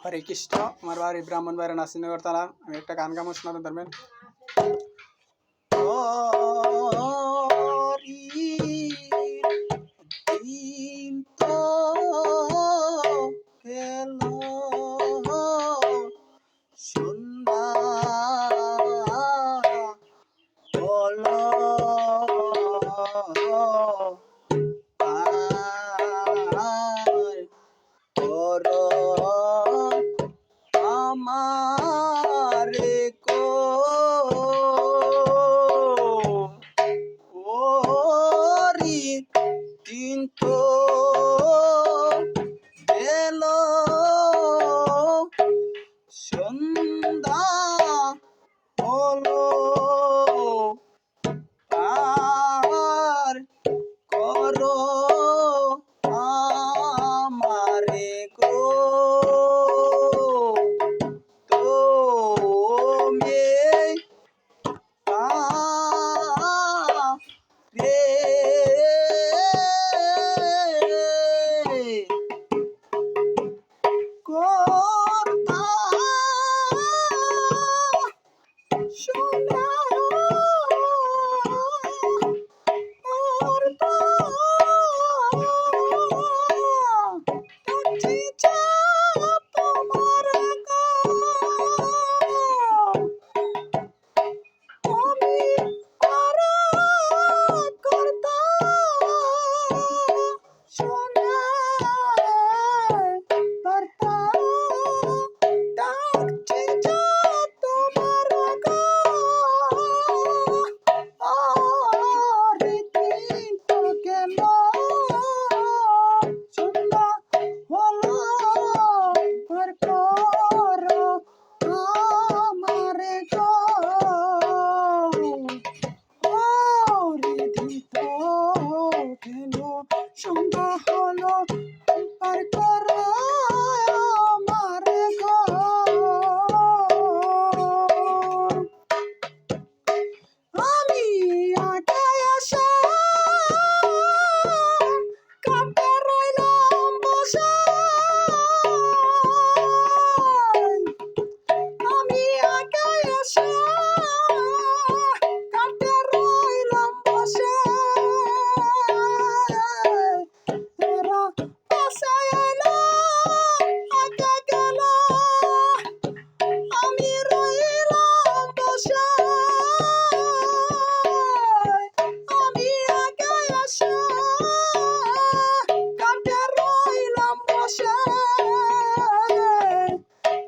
হরে কৃষ্ণ। আমার বাড়ি ব্রাহ্মণবাড়িয়া নাসিরনগর থানা। আমি একটা গান গামো, শোনাতে পারবেন? দিন তো গেল, সন্ধ্যা হলো, করো আমারে গো, ওরি দিন তো গেল, সন্ধ্যা হলো, পার করো আমারে গো, তুমি পারে করতা সোনা সন্ধ্যা হলো, পার করো আমারে গো, আমি আগে আসা কাটা রইলাম বসা, আমি আগে আসা কাটা রইলাম বসা, আমি রইলাম বসা, আমি আগে আসা কাটে রইলাম বসা,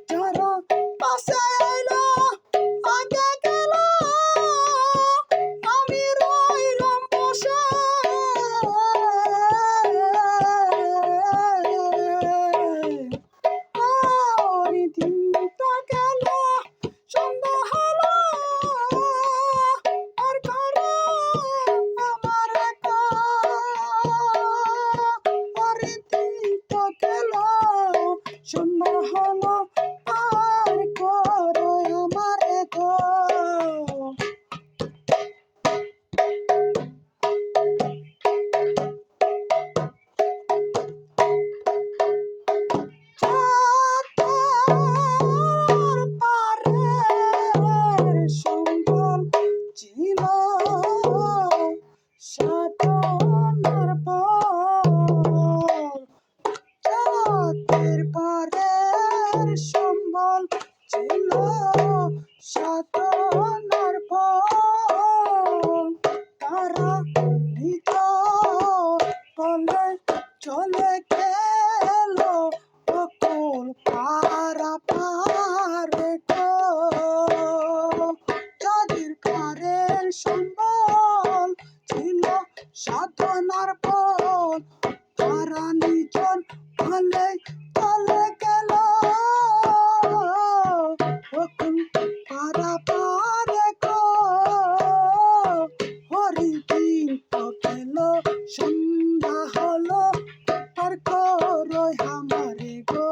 যারা পাশে আইলো আগে গেল, আমি রইলাম বসা, দিন তো গেল, সন্ধ্যা হলো, আর করো আমার গো, দিন তো গেল, সন্ধ্যা হলো, আর করো আমার গো। ছিল সাধনার পর, জাতের পরের সম্বল ছিল সাধনার পর, তারা নিজ বলে চলে গেল অকুল পারা পারে গো, যাদের ঘরের সম্বল ছিল সাধনার পর, তারা নিজন ভালে চলে গেল অকুল পারা পারে গো, হরি দিন তো গেল, সন্ধ্যা হলো, পার করো আমারে গো,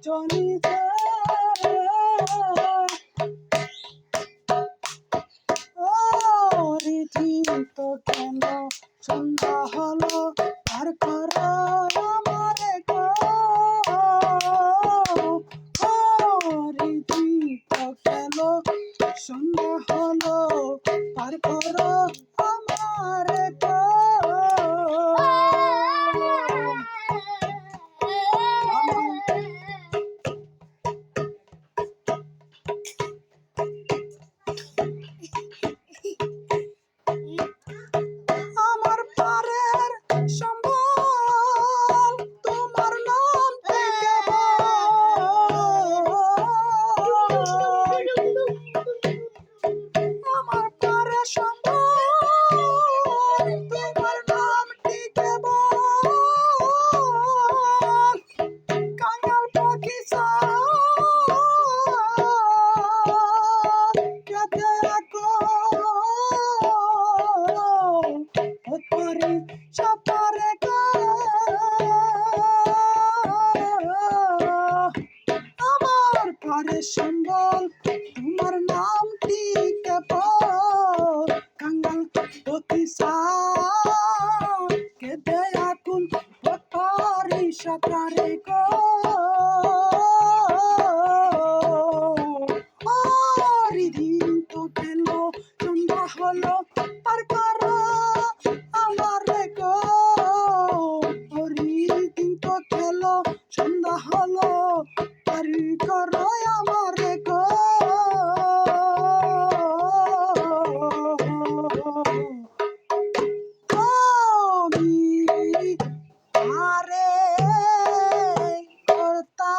চলিছে ও রীতিত কেন সন্ধ্যা হলো আর করো আমারে গো ও রীতিত কেন সন্ধ্যা হলো আর করো আমারে গো আমার পারের সম্বল তোমার নাম থেকে আমার পারের সম্বল তোমার নাম থেকে কাঙাল পাখি কেটে রাখো Pari chapare ka আমার পারে সম্বল তোমার নামটি কেবল কাঙ্গাল পতি কে দেয়া কুল পারি সাতারে গো দিন তো গেল সন্ধ্যা হলো পার করো আমারে গো দিন তো গেল সন্ধ্যা হলো পার করো আমারে গো আমি আরে করতা